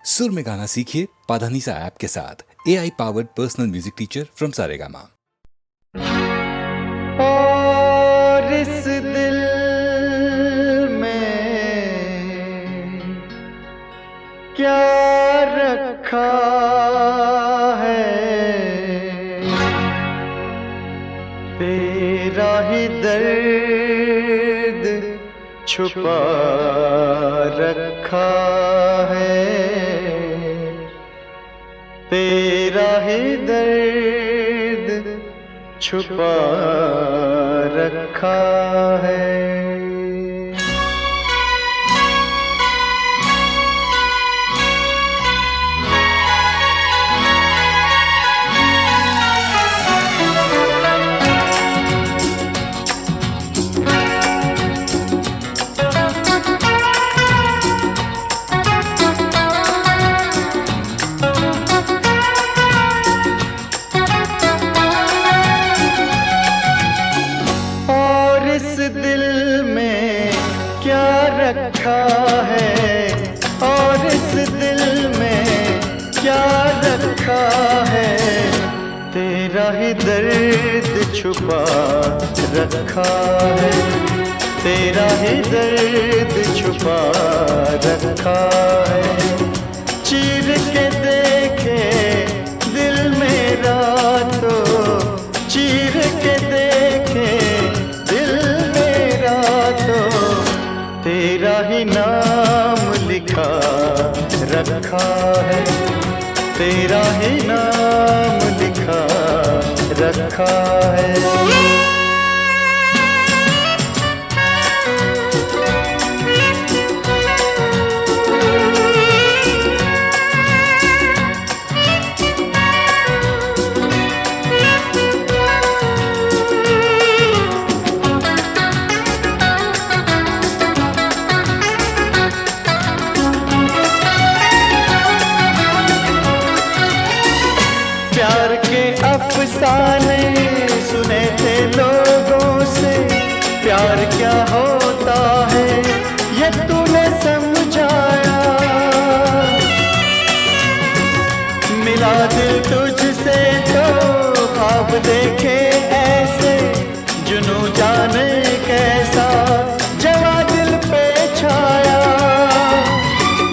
सुर में गाना सीखिए पाधानीसा ऐप के साथ। AI powered personal music teacher from Saregama. और इस दिल में क्या रखा है, तेरा ही दर्द छुपा रखा है, तेरा ही दर्द छुपा रखा है। रखा है और इस दिल में क्या रखा है, तेरा ही दर्द छुपा रखा है, तेरा ही दर्द छुपा रखा है। चीर के देखे दिल मेरा तो, चीर के देखे दिल मेरा तो, तेरा ही नाम लिखा रखा है, तेरा ही नाम लिखा रखा है। प्यार के अफसाने सुने थे लोगों से, प्यार क्या होता है ये तूने समझाया। मिला दिल तुझसे तो ख्वाब देखे ऐसे, जुनू जाने कैसा जवा दिल पे छाया।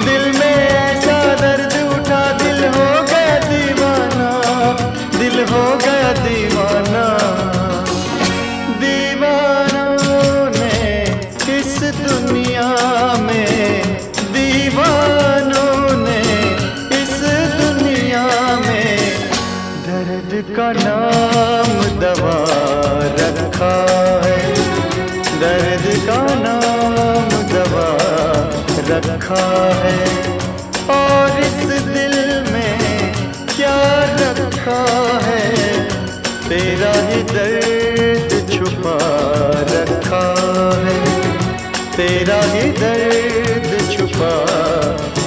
दिल में ऐसा दर्द उठा, दिल हो गया दीवाना, दिल हो गया दीवाना। दीवानों ने इस दुनिया में, दीवानों ने इस दुनिया में दर्द का नाम दवा रखा है, दर्द का नाम दवा रखा है। और इस दिल में क्या रखा है, तेरा ही दर्द छुपा रखा है, तेरा ही दर्द छुपा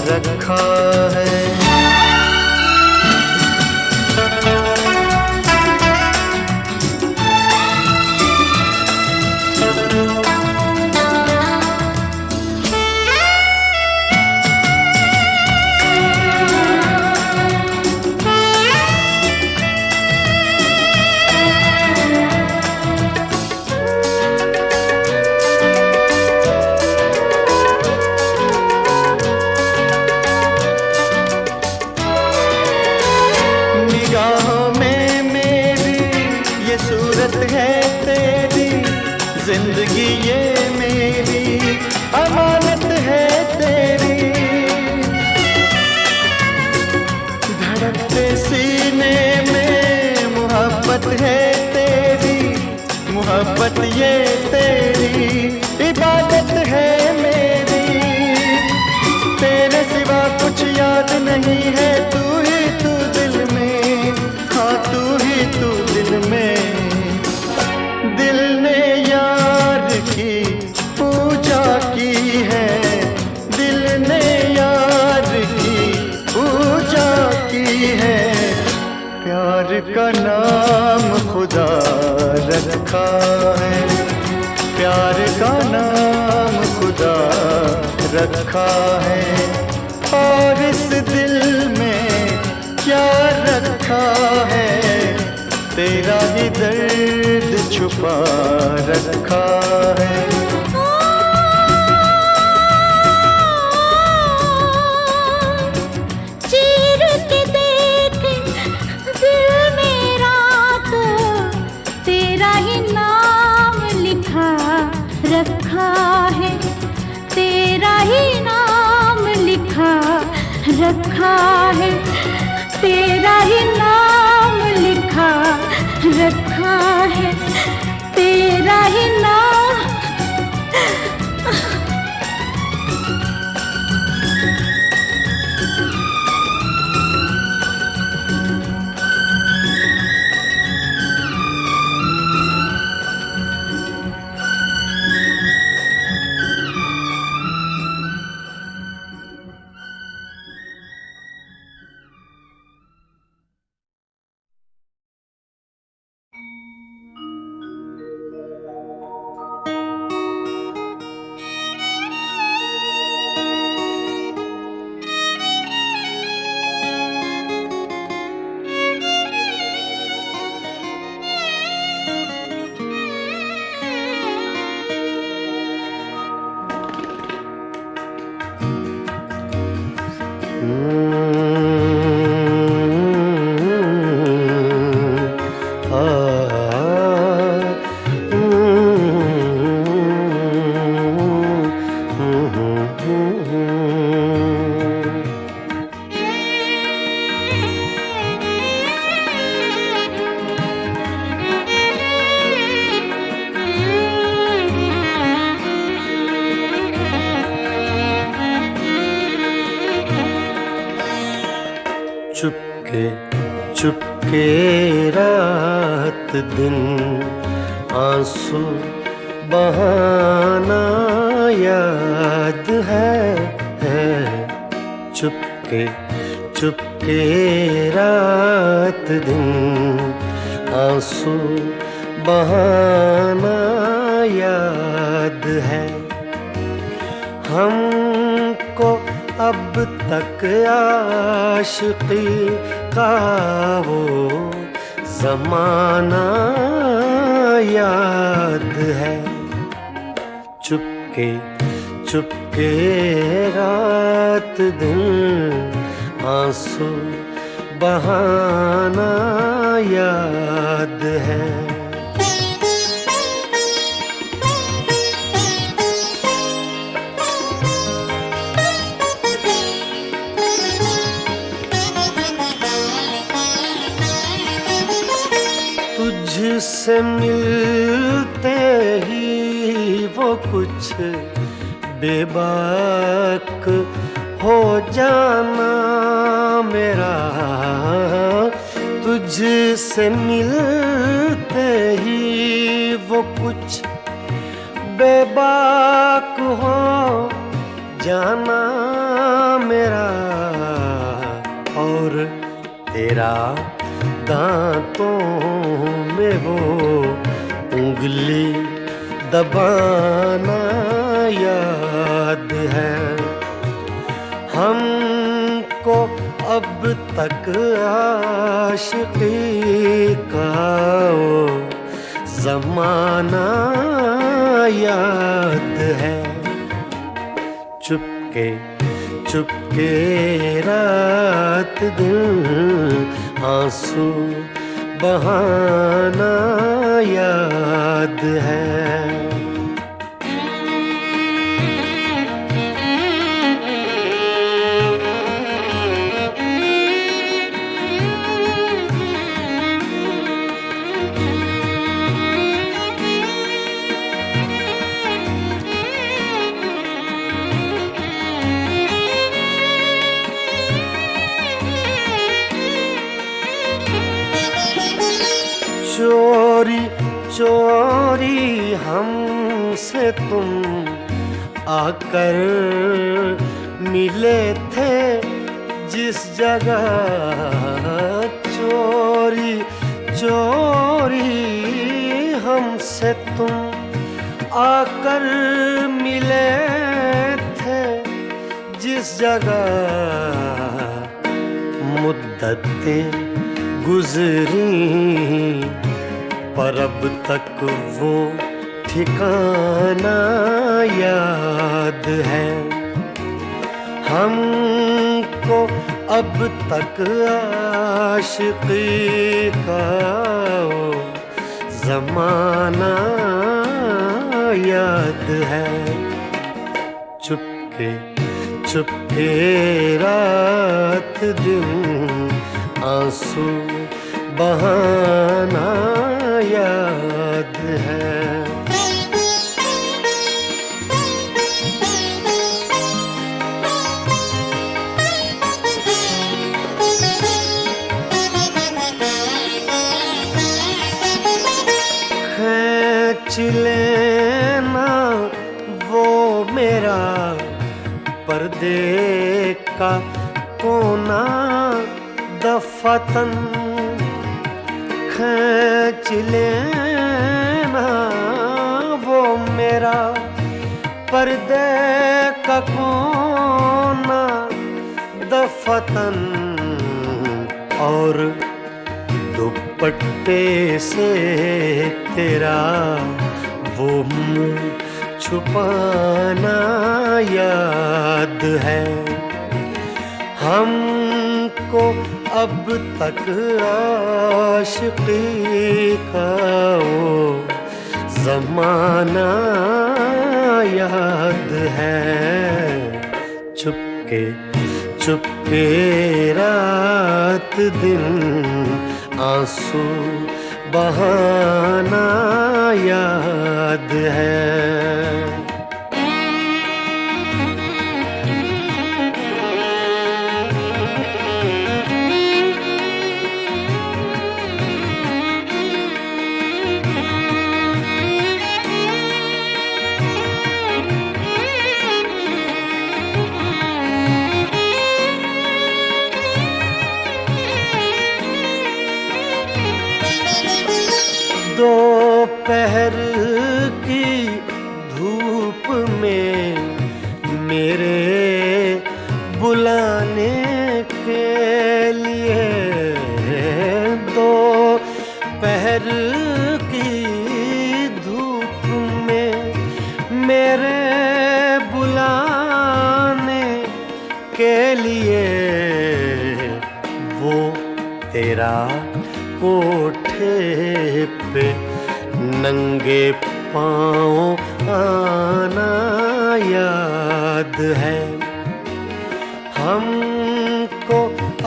रखा है। दिल में क्या रखा है, तेरा ही दर्द छुपा रखा है। चीर के देख दिल मेरा तो तेरा ही नाम लिखा रखा है, तेरा ही नाम लिखा रखा है, तेरा ही नाम लिखा रखा है, तेरा ही नाम। चुपके चुपके रात दिन आंसू बहाना याद है। चुपके चुपके रात दिन आंसू बहाना याद है। हमको अब तक आशिकी का वो ज़माना याद है। चुपके चुपके रात दिन आंसू बहाना याद है। तुझसे मिलते ही वो कुछ बेबाक हो जाना मेरा। तुझसे मिलते ही वो कुछ बेबाक हो जाना मेरा। और तेरा दांतों में वो उंगली दबाना याद है। हमको अब तक आशिकी का वो ज़माना याद है। चुपके चुपके रात दिन आंसू बहाना याद है। चोरी चोरी हमसे तुम आकर मिले थे जिस जगह। चोरी चोरी हमसे तुम आकर मिले थे जिस जगह। रातें गुजरी पर अब तक वो ठिकाना याद है। हमको अब तक आशिकी का वो ज़माना याद है। चुपके चुपके रात दिन आंसू बहाना याद है। खींच लेना वो मेरा पर्दे का कोना दफतन, खींच लेना वो मेरा पर्दे का कोना दफतन, और दुपट्टे से तेरा वो मुँह छुपाना याद है। हमको अब तक आशिकी का वो ज़माना याद है। चुपके चुपके रात दिन आंसू बहाना याद है। दोपहर की धूप में मेरे बुलाने के लिए, दोपहर की धूप में मेरे बुलाने के लिए, वो तेरा कोठे पे नंगे पाँव आना याद है। हमको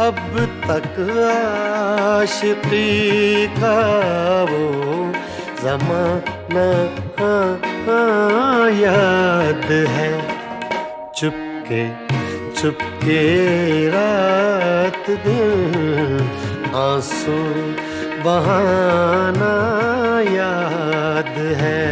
अब तक आशिकी का वो ज़माना याद है। चुपके चुपके रात दिन आंसू बहाना याद है।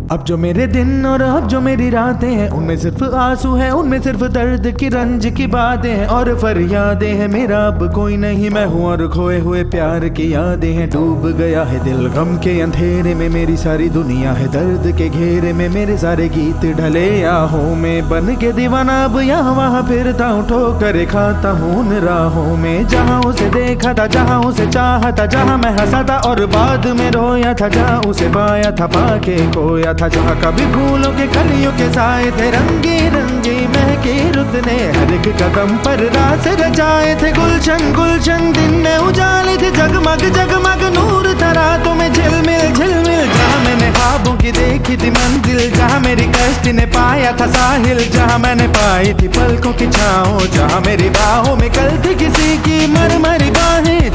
अब जो मेरे दिन और अब जो मेरी रातें हैं, उनमें सिर्फ आंसू है, उनमें सिर्फ दर्द की रंज की बातें हैं और फरियादें हैं। मेरा अब कोई नहीं मैं हूँ और खोए हुए प्यार की यादें हैं। डूब गया है दिल गम के अंधेरे में, मेरी सारी दुनिया है दर्द के घेरे में। मेरे सारे गीत ढले आहों में, बन के दीवाना अब यहाँ वहाँ फिरता हूँ, ठोकर खाता हूँ उन राहों में। जहाँ उसे देखा था, जहाँ उसे चाहा था, जहाँ मैं हंसा था और बाद में रोया था, जहाँ उसे पाया था पाके खोया था, जहाँ कभी फूलों के कलियों के साए थे, रंगी रंगी महकी रुत ने हर एक कदम पर रास रचाए थे। गुलशन गुलशन दिन में उजाले थे, जगमग जगमग नूर था रातों में झिलमिल झिलमिल। जहाँ मैंने ख्वाबों की देखी थी मंजिल, जहाँ मेरी कश्ती ने पाया था साहिल, जहाँ मैंने पाई थी पलकों की छाँव, जहाँ मेरी बाहों में कल थी किसी की मरमरी बाहें।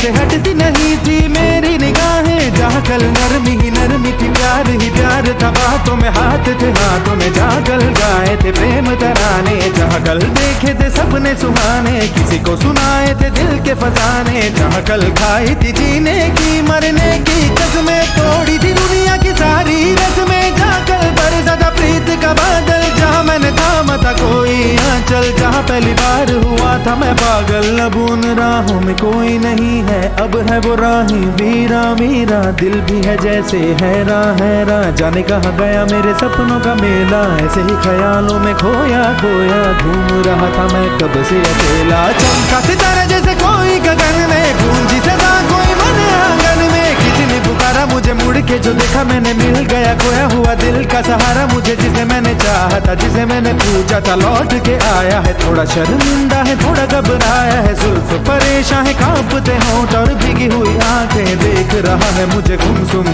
से हटती नहीं थी मेरी निगाहें, जहाँ कल नरमी ही नरमी थी, प्यार ही प्यार था, बातों में हाथ थे हाथों में, जहाँ कल गाए थे प्रेम तराने, जहाँ कल देखे थे सपने सुहाने, किसी को सुनाए थे दिल के फसाने, जहाँ कल खाई थी जीने की मरने की कसमें, तोड़ी थी दुनिया की सारी रस्में, जहाँ कल बरसा था प्रीत का बादल, जहाँ मैंने थामा था कोई आंचल, जहाँ पहली बार हुआ था मैं पागल, अब उन राहों में कोई नहीं है, अब है वो राही वीरा मीरा, दिल भी है जैसे हैरान जाने कहाँ गया मेरे सपनों का मेला, ऐसे ही ख्यालों में खोया खोया घूम रहा था मैं कब से अकेला, चमका सितारा जैसे कोई गगन में, गूंजी सदा कोई मन आंगन में, किसी ने पुकारा मुझे मुड़ के जो देखा मैंने, मिल गया खोया हुआ दिल का सहारा मुझे, जिसे मैंने चाहा था जिसे मैंने पूछा था लौट के आया है, थोड़ा शर्मिंदा है थोड़ा घबराया है, जुल्फ परेशान है कांपते होंठ और भीगी हुई आंखें, देख रहा है मुझे गुमसुम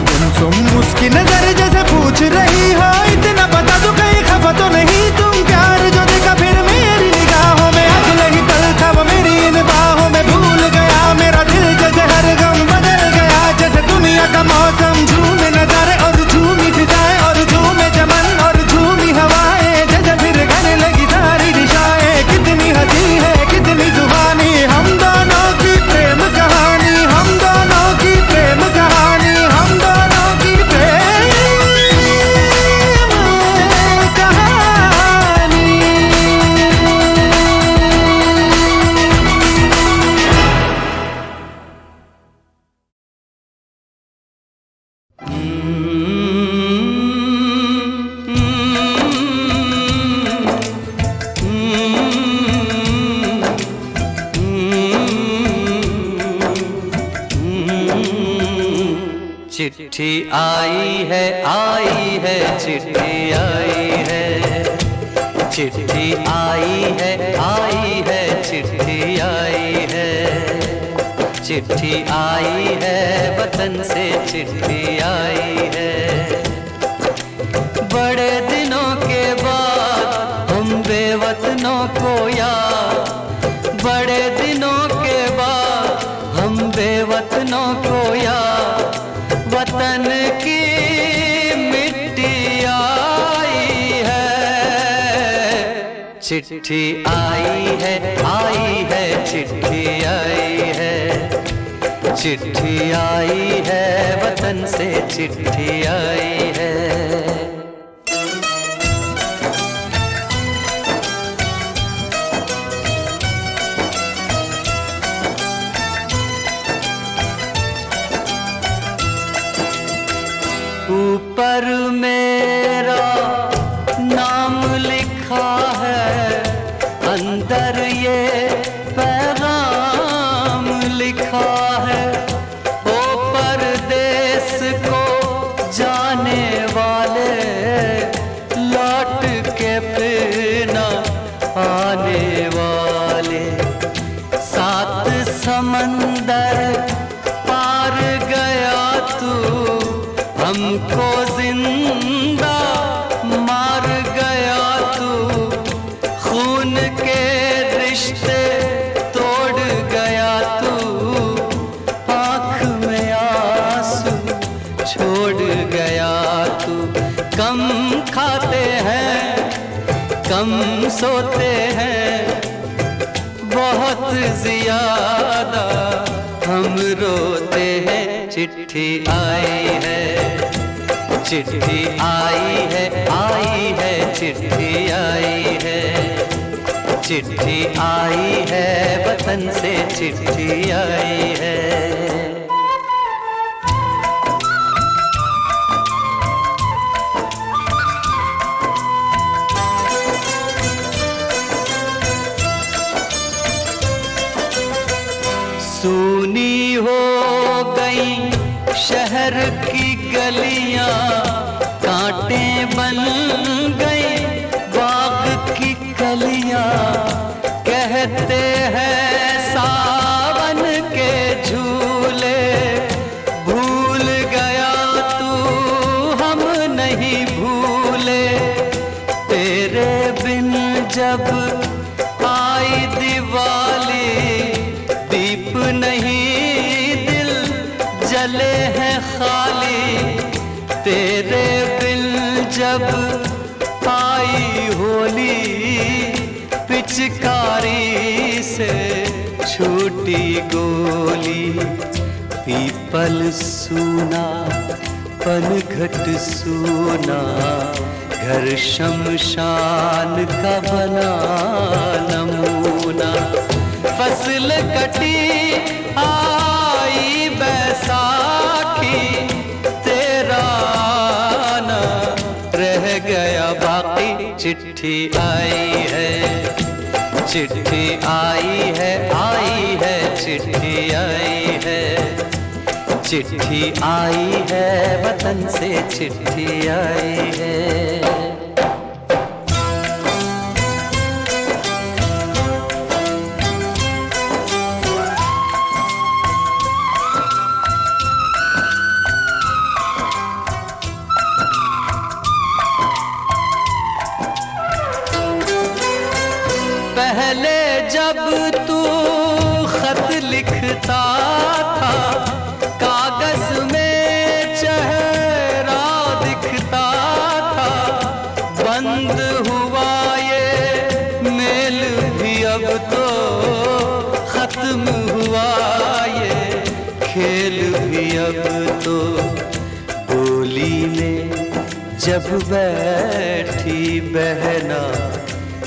उसकी नजर जैसे पूछ रही हो इतना पता तो कहीं खफा तो नहीं तुम, प्यार जो देखा फिर मेरी निगाहों में, अगले ही पल था वो मेरी इन बाहों में, भूल गया मेरा दिल जैसे हर गम बदल गया, जैसे दुनिया का मौसम झूमे नजारे और झूमी फिजाएं और झूमे चमन और झूमी हवाएं, जैसे फिर गाने लगी सारी दिशाएं, कितनी हंसी है कितनी जुबानी, हम दोनों की प्रेम कहानी, हम दोनों की प्रेम कहानी, हम दोनों की प्रेम कहानी। चिट्ठी आई है चिट्ठी आई है, चिट्ठी आई है चिट्ठी आई है, चिट्ठी आई है वतन से चिट्ठी आई है, बड़े दिनों के बाद हम बेवतनों को याद, बड़े दिनों के बाद हम बेवतनों को याद, वतन की मिट्टी आई है, चिट्ठी आई है चिट्ठी आई है, चिट्ठी आई है वतन से चिट्ठी आई है। ऊपर मेरा नाम लिखा है, अंदर ये पैगाम लिखा है, ओ परदेस को जाने वाले, लौट के फिर न आने वाले, सात समंदर पार गया तू, हमको जिंदा मार गया तू, खून के रिश्ते तोड़ गया तू, आँख में आंसू छोड़ गया तू, कम खाते हैं कम सोते हैं, बहुत ज्यादा हम रोते हैं, चिट्ठी आई है चिट्ठी आई है चिट्ठी आई है, चिट्ठी आई है वतन से चिट्ठी आई है। सूनी हो गई शहर की गलियां, कांटे बन गई बाग की कलियां, कहते हैं सावन के झूले, भूल गया तू हम नहीं भूले, तेरे बिन जब आई दिवाली, दीप नहीं जब आई होली पिचकारी से छूटी गोली। पीपल सूना पनघट सूना घर शमशान का बना नमूना। फसल कटी आई बैसाखी तेरा आना रह गया बाकी। चिट्ठी आई है, चिट्ठी आई है, आई है चिट्ठी आई है, चिट्ठी आई है वतन से चिट्ठी आई है। पहले जब तू खत लिखता था कागज में चेहरा दिखता था। बंद हुआ ये मेल भी अब तो खत्म हुआ ये खेल भी अब तो। बोली में जब बैठी बहना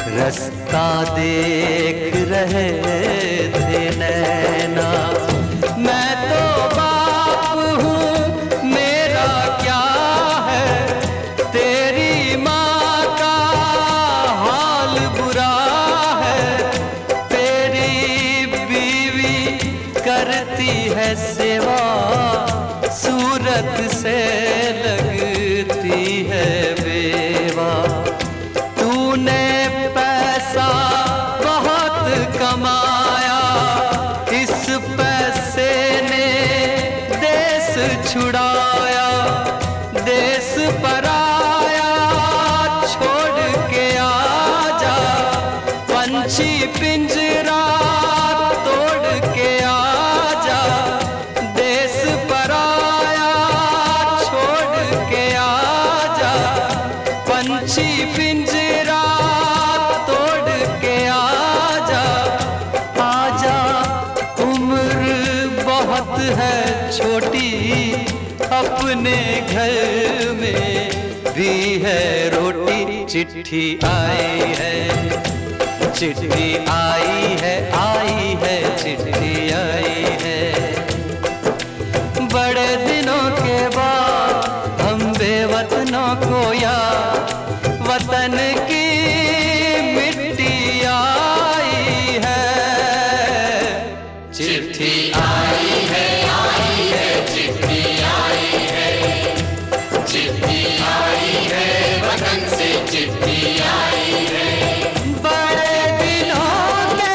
रास्ता देख रहे थे नैना। मैं तो बाप हूँ मेरा क्या है, तेरी माँ का हाल बुरा है। तेरी बीवी करती है सेवा सूरत से लगती है बेवा। तूने पैसा बहुत कमाया, इस पैसे ने देश छुड़ाया। देश पराया छोड़ के आजा, पंछी पिंजरा तोड़ के आजा। देश पराया छोड़ के आजा, पंछी पिंजरा तोड़ के आजा। आजा उम्र बहुत है छोटी, अपने घर में भी है रोटी। चिट्ठी आई है, चिट्ठी आई है, आई है चिट्ठी आई है। बड़े दिनों के बाद हम बेवतनों को याद वतन की मिट्टी आई है। चिट्ठी आई है, आई है चिट्ठी आई है, चिट्ठी आई है वतन से चिट्ठी आई है। बड़े दिनों के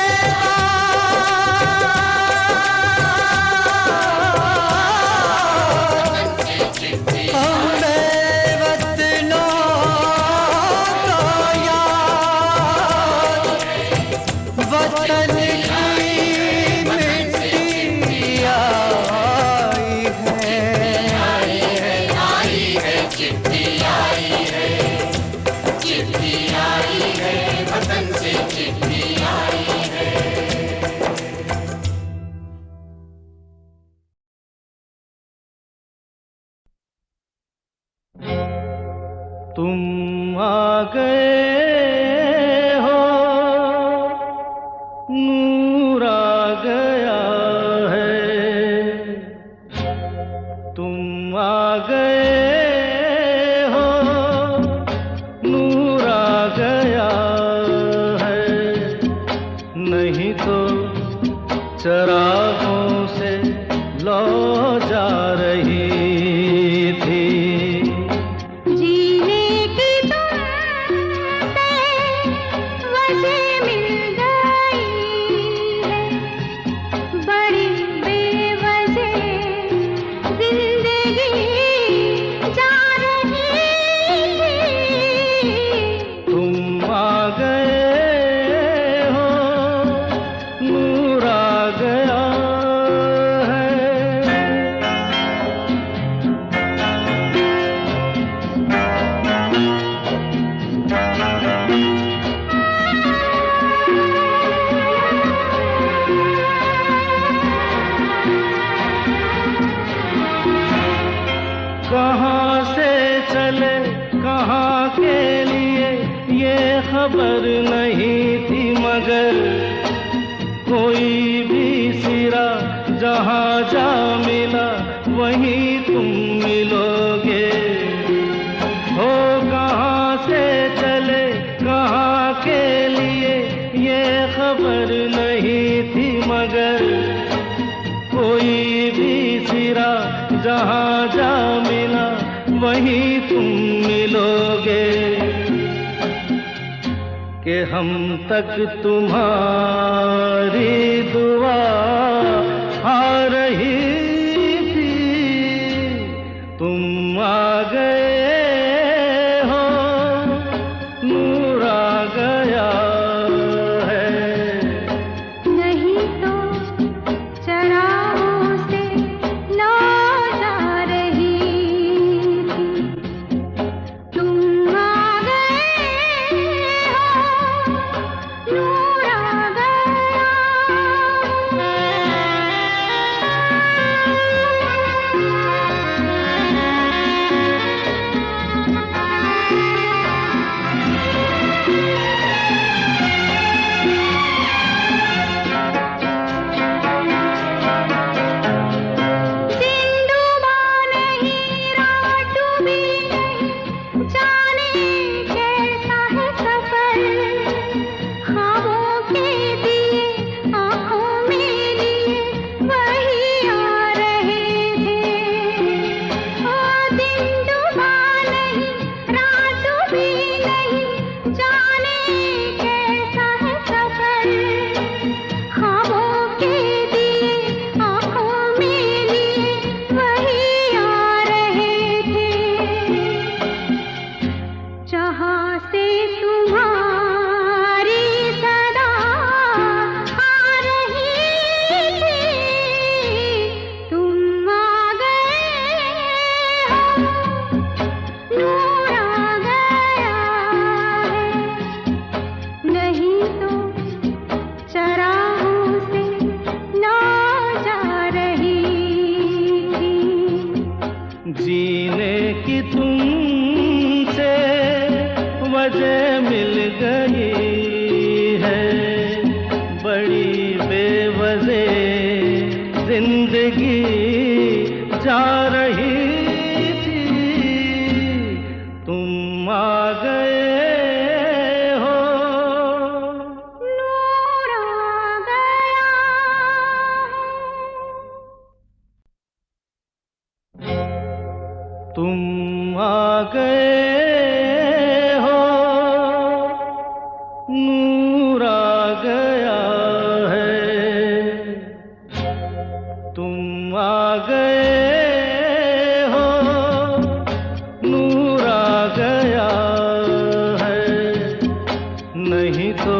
तुम आ गए हो, नूर आ गया है। तुम आ गए हो, नूर आ गया है। नहीं तो चरागों से लौ जा रही थी। खबर नहीं थी मगर कोई भी सिरा जहाँ जा मिला वहीं तुम मिलोगे। हो कहाँ से चले कहाँ के लिए ये खबर नहीं थी मगर कोई भी सिरा जहाँ जा मिला वहीं तुम मिलोगे। कि हम तक तुम्हारी दुआ आ रही थी, तुम आ गए हो, नूर आ गया है। नहीं तो चरागों से लौ जा रही थी, तुम आ गए हो, नूर आ गया। दिन डूबा नहीं, रात डूबी नहीं, जाने कैसा है सफर। ख्वाबों के दिए आँखों में लिए वही आ रहे थे। ओ दिन डूबा नहीं, रात डूबी नहीं, जाने कैसा है सफर। ख्वाबों के दिए आँखों में लिए वही आ रहे थे। जहाँ से तुम्हारी सदा आ रही थी, तुम आ गए हो, नूर आ गया है। नहीं तो चरागों से लौ जा रही थी। जीने की तुमसे वजह मिल गई है, बड़ी बेवजह जिंदगी जा रही थी, तुम आ गए हो, नूर आ गया। तुम आ गए हो, नूर आ गया है। तुम आ गए हो, नूर आ गया है। नहीं तो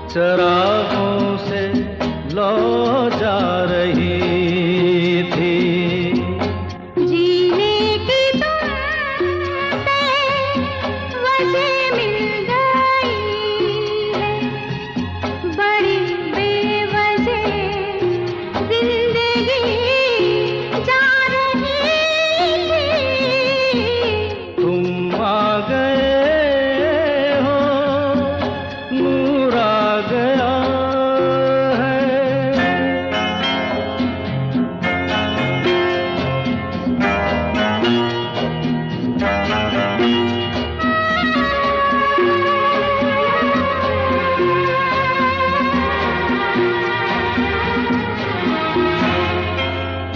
चरागों से लौ जा रही थी। जीने की तुमसे वजह मिल गई है, बड़ी बेवजह जिंदगी जा रही थी। तुम आ गए हो, नूर आ गया है।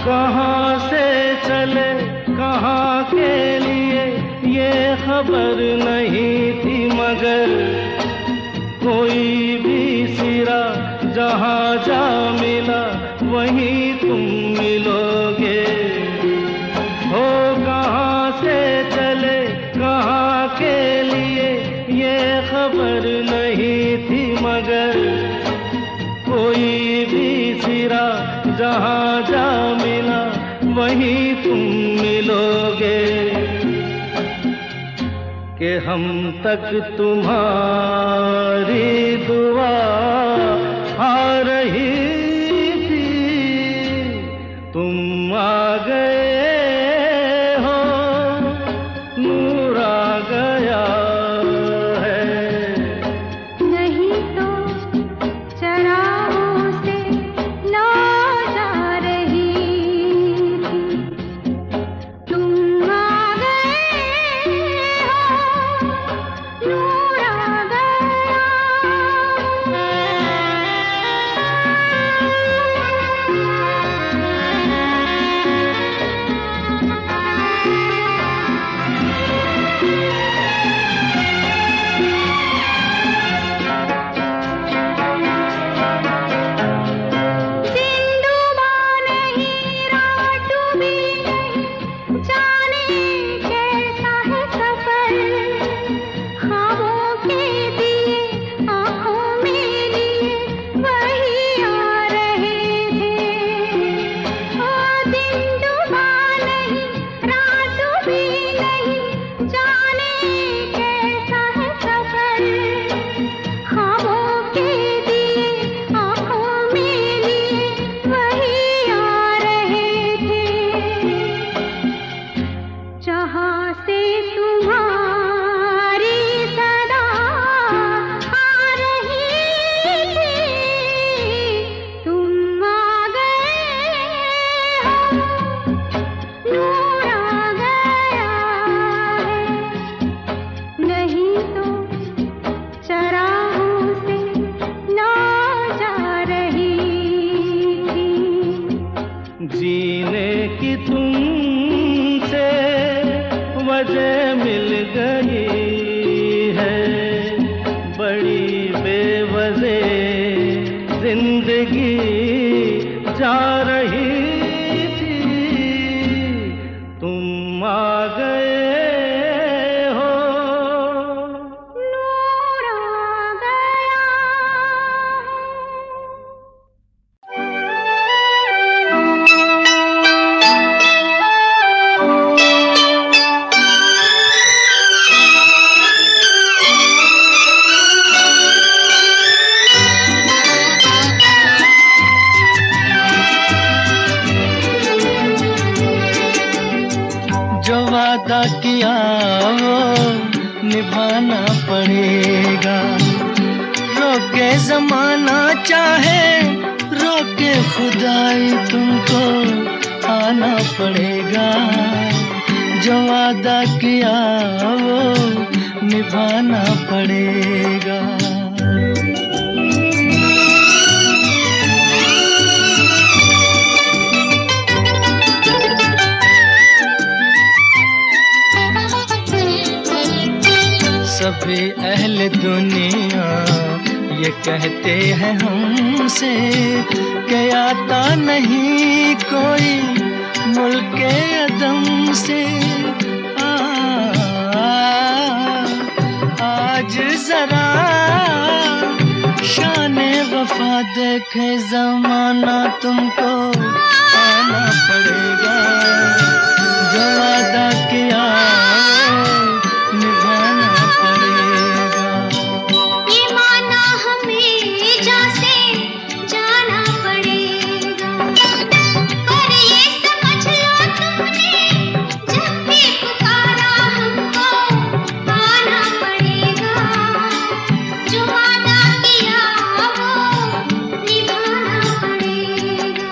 कहाँ से चले कहाँ के लिए ये खबर नहीं थी मगर कोई भी सिरा जहाँ जा मिला वहीं तुम मिलोगे। हो कहाँ से चले कहाँ के लिए ये खबर नहीं थी मगर कोई भी सिरा जहाँ जा मिला वहीं तुम मिलोगे। कि हम तक तुम्हारी दुआ आ रही थी, तुम आ गए हो, नूर आ गया है। जिंदगी जा रही थी, तुम आ गए हो। नूर आ गया। जो वादा किया वो निभाना पड़ेगा, रोके जमाना चाहे रोके खुदाई, तुमको आना पड़ेगा। जो वादा किया वो निभाना पड़ेगा। सभी अहले दुनिया ये कहते हैं हमसे कि आता नहीं कोई मुल्के अदम से। आज जरा शाने वफा देखे ज़माना, तुमको आना पड़ेगा। जो वादा किया निभाना पड़ेगा। ये माना हमें जैसे जाना पड़ेगा, पर ये समझ लो तुमने जब भी पुकारा हमको आना पड़ेगा। जो वादा किया वो निभाना पड़ेगा।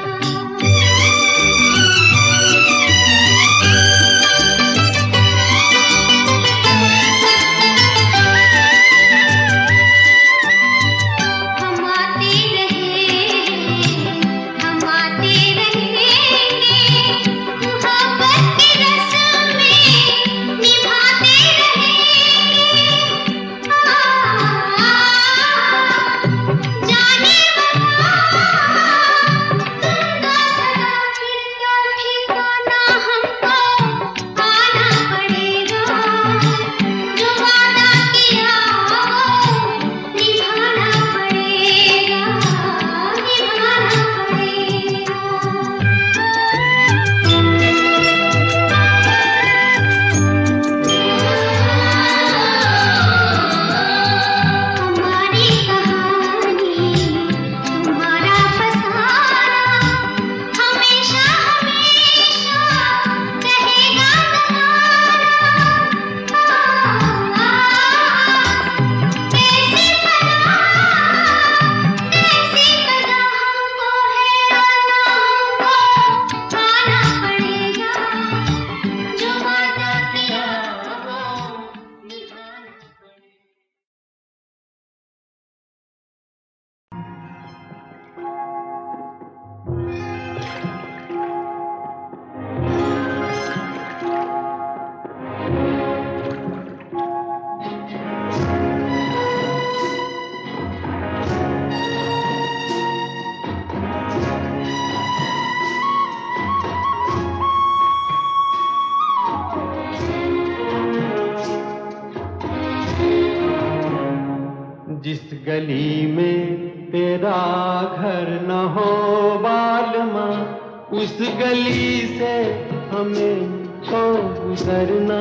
जिस गली में तेरा घर न हो बालमा, उस गली से हमें तो गुजरना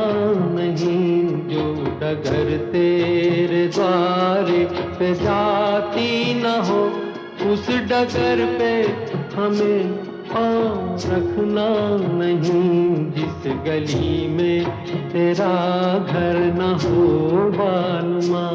नहीं। जो डगर तेरे द्वारे पे जाती न हो, उस डगर पे हमें पाँव रखना नहीं। जिस गली में तेरा घर न हो बालमा।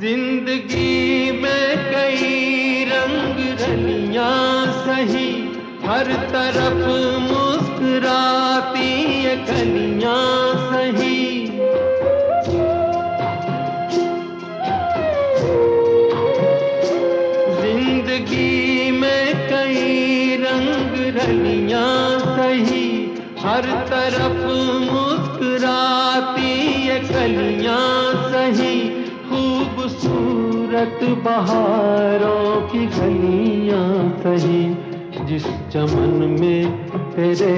जिंदगी में कई रंग रलियां सही, हर तरफ मुस्कुराती ये कलियां सही। हर तरफ मुस्कुराती ये कलियां सही, खूबसूरत बहारों की गलियां सही। जिस चमन में तेरे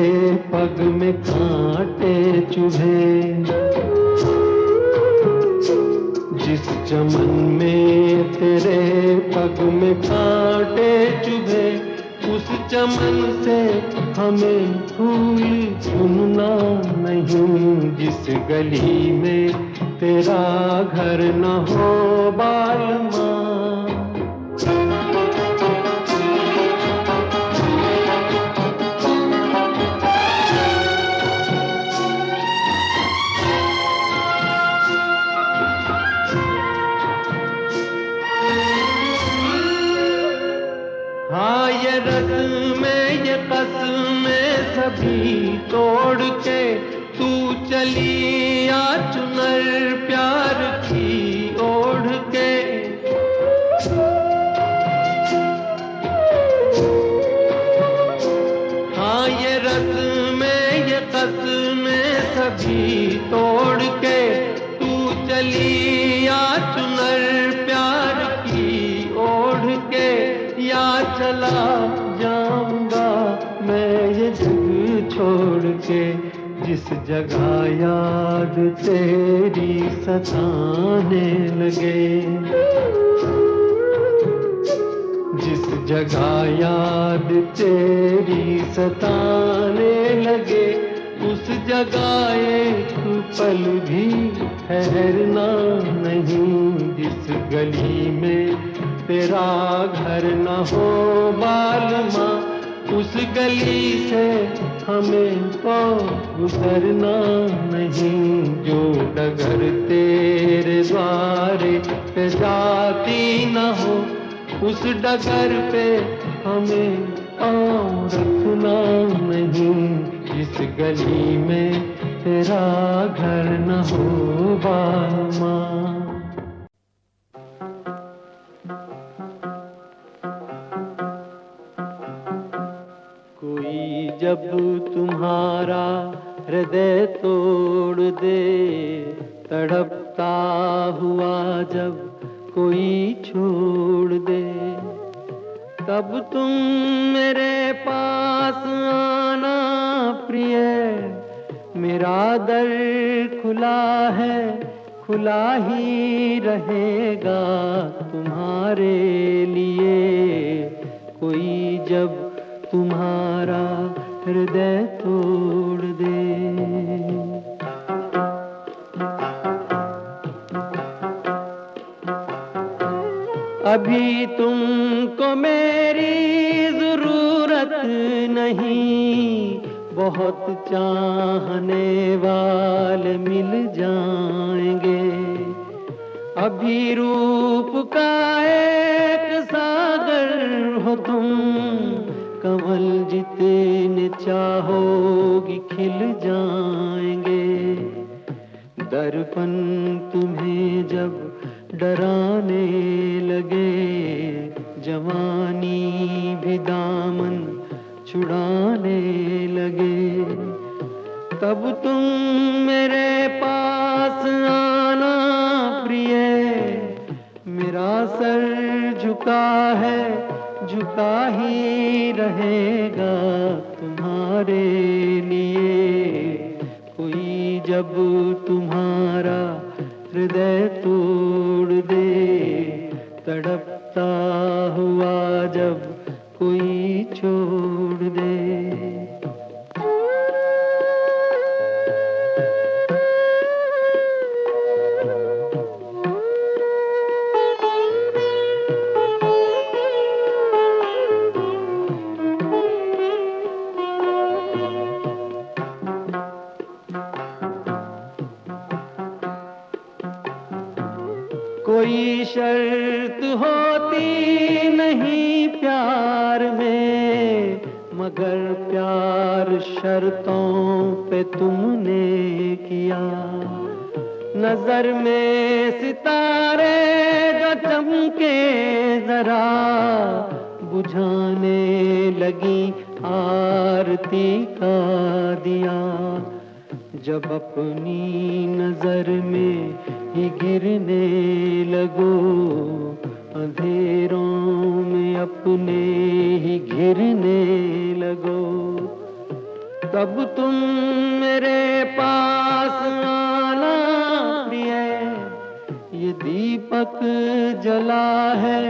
पग में कांटे चुभे, जिस चमन में तेरे पग में कांटे चुभे, उस चमन से हमें फूल चुनना नहीं। जिस गली में तेरा घर न हो बालमा, हाँ ये रस्में ये कसमें सभी तोड़ के तू चली आ चुनर प्यार की ओढ़ के। हाँ ये रस्में ये कसमें सभी तोड़ के तू चली आ चुनर प्यार की ओढ़ के। या चला जाऊंगा मैं ये जग छोड़ के, जिस जगह याद तेरी सताने लगे, जिस जगह याद तेरी सताने लगे, उस जगह एक पल भी ठहरना नहीं। जिस गली में तेरा घर न हो बालमा, उस गली से हमें तो गुजरना नहीं। जो डगर तेरे द्वारे पे जाती न हो, उस डगर पे हमें पाँव रखना नहीं। जिस गली में तेरा घर न हो बालमा। कोई जब तुम्हारा हृदय तोड़ दे, तड़पता हुआ जब कोई छोड़ दे, तब तुम मेरे पास आना प्रिय। मेरा दर खुला है, खुला ही रहेगा तुम्हारे लिए। कोई जब तुम्हारा हृदय तोड़ दे। अभी तुमको मेरी जरूरत नहीं, बहुत चाहने वाले मिल जाएंगे। अभी रूप का एक सागर हो तुम, कमल जितने चाहोगी खिल जाएंगे। दर्पण तुम्हें जब डराने लगे, जवानी भी दामन छुड़ाने लगे, तब तुम मेरे पास आना प्रिय। मेरा सर झुका है, झुका ही रहेगा तुम्हारे लिए। कोई जब तुम्हारा हृदय तोड़ दे, तड़पता हुआ जब कोई छोड़ दे। कोई शर्त होती नहीं प्यार में, मगर प्यार शर्तों पे तुमने किया। नजर में सितारे जो चमके जरा, बुझाने लगी आरती का दिया जब अपनी नजर में ही गिरने लगो, अंधेरों में अपने ही घिरने लगो, तब तुम मेरे पास आना प्रिय, ये दीपक जला है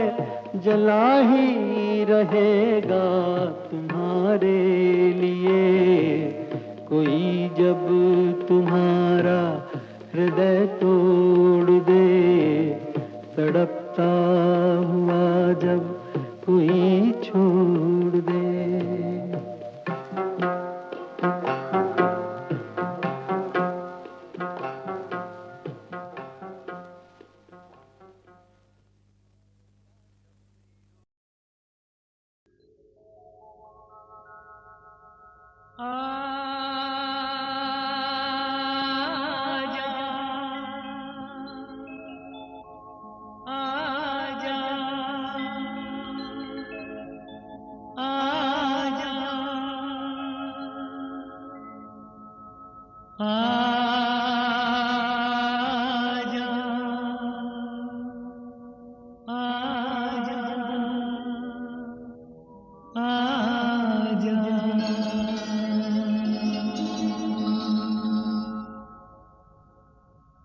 जला ही रहेगा तुम्हारे लिए, कोई जब तुम्हारा हृदय तोड़ दे, तड़पता हुआ जब कोई छोड़ दे।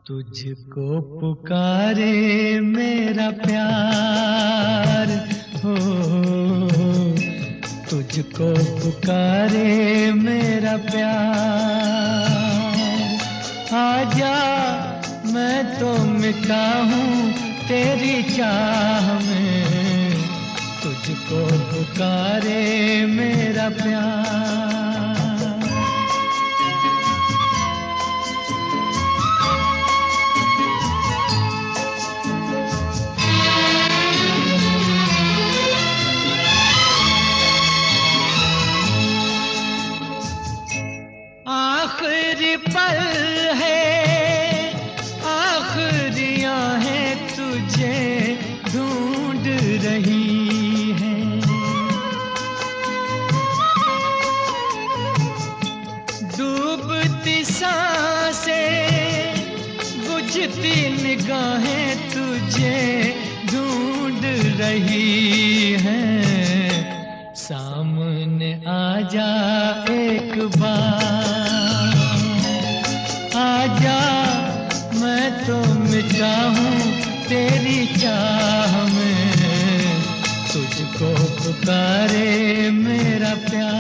तुझको पुकारे मेरा प्यार हो, तुझको पुकारे मेरा प्यार, आजा मैं तो मिटा हूँ तेरी चाह में, तुझको पुकारे मेरा प्यार। आखिरी पल है, आखिरियां हैं तुझे ढूंढ रही हैं, डूबती सांसें बुझती निगाहें तुझे ढूंढ रही हैं, सामने आजा एक बार, आजा मैं तो मिटा हूँ तेरी चाह में, तुझको पुकारे मेरा प्यार।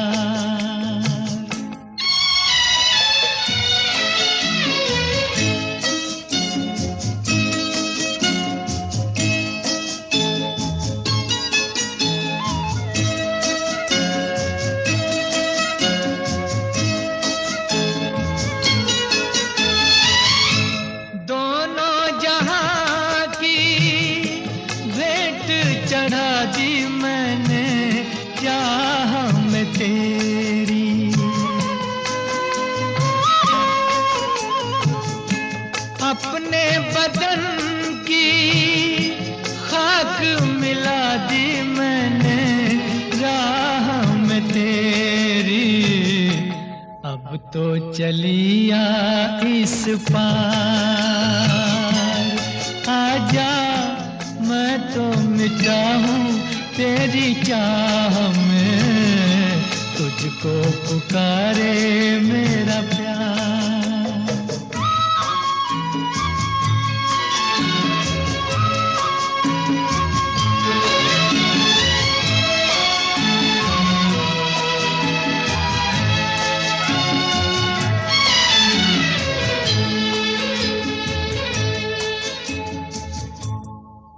चढ़ा दी मैंने चाह में तेरी, अपने बदन की खाक मिला दी मैंने राह में तेरी, अब तो चलिया इस पार, आजा मैं तो मिटा हूँ तेरी चाह में, तुझको पुकारे मेरा प्यार।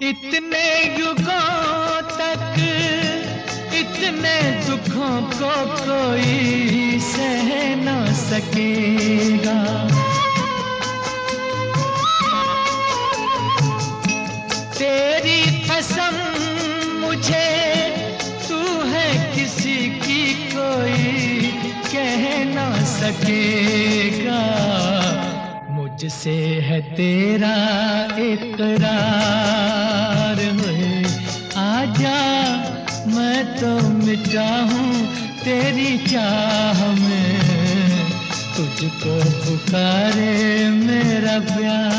इतने युगों तक इतने दुखों को कोई सह न सकेगा, तेरी कसम मुझे तू है किसी की कोई कह न सकेगा, मुझसे है तेरा इकरार है, आजा मैं तो मिटा हूँ तेरी चाह में, तुझको पुकारे मेरा प्यार।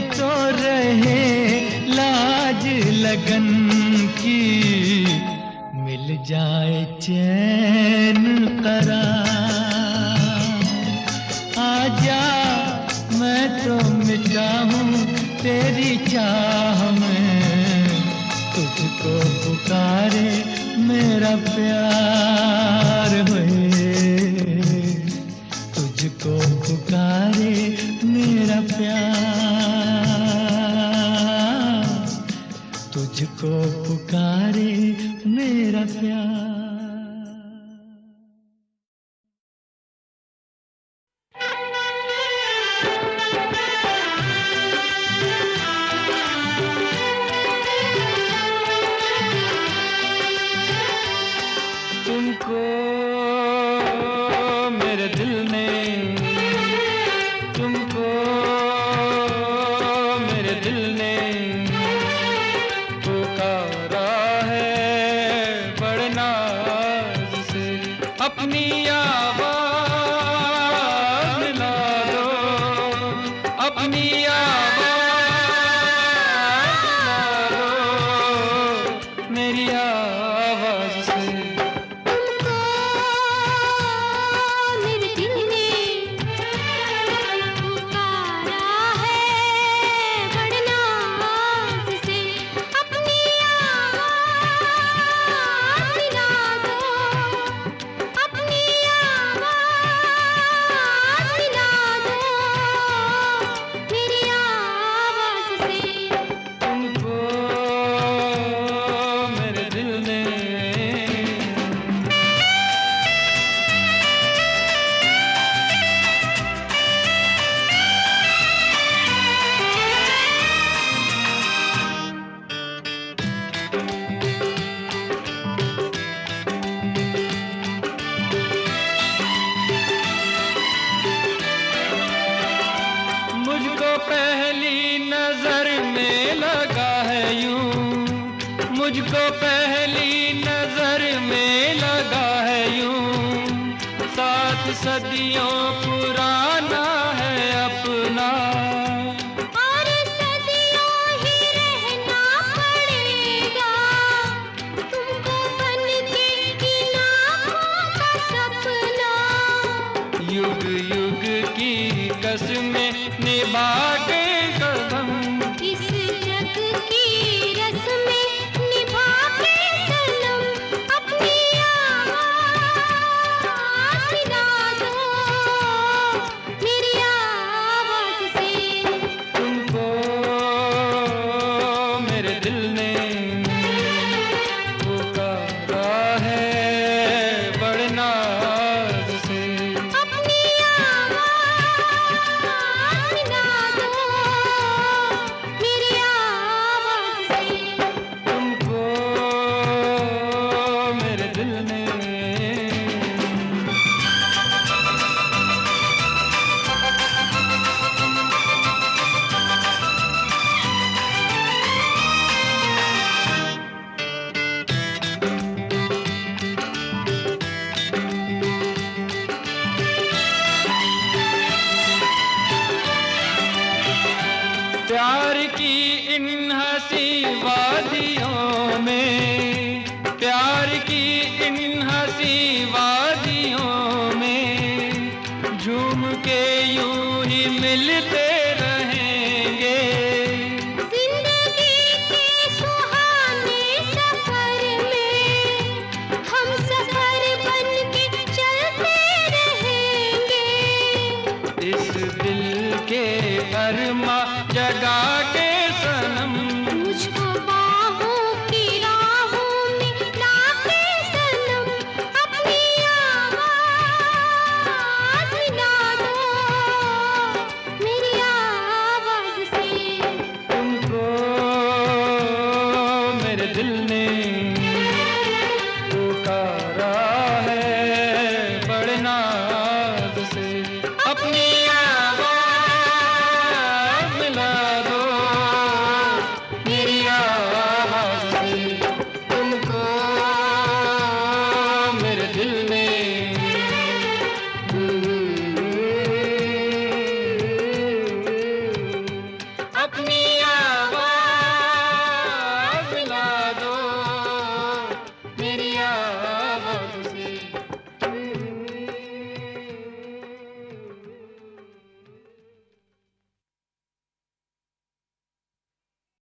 तो रहे लाज लगन की, मिल जाए चैन करार। आजा मैं तो मिटा हूँ तेरी चाह में, तुझको पुकारे मेरा प्यार होए, तुझको पुकारे मेरा प्यार, तुझको पुकारे मेरा प्यार। तुमको मेरे दिल ने, तुमको मेरे दिल ने पुकारा है बड़े नाज से। अपनी आवाज़ मिला दो, अपनी आवाज़ मिला दो मेरी आवाज़ से। मुझको पहली नजर में लगा है यूं, 7 सदियों पुराना है अपना, और सदियों ही रहना पड़ेगा तुमको बन के इन आँखों का सपना। युग युग की कसमें निभा के कदम, इस जग की रस्में निभा के सनम, अपनी आवाज़ मिला दो मेरी आवाज़ से। तुमको मेरे दिल ने पुकारा है बड़े नाज से। अपनी आवाज़ मिला दो अपनी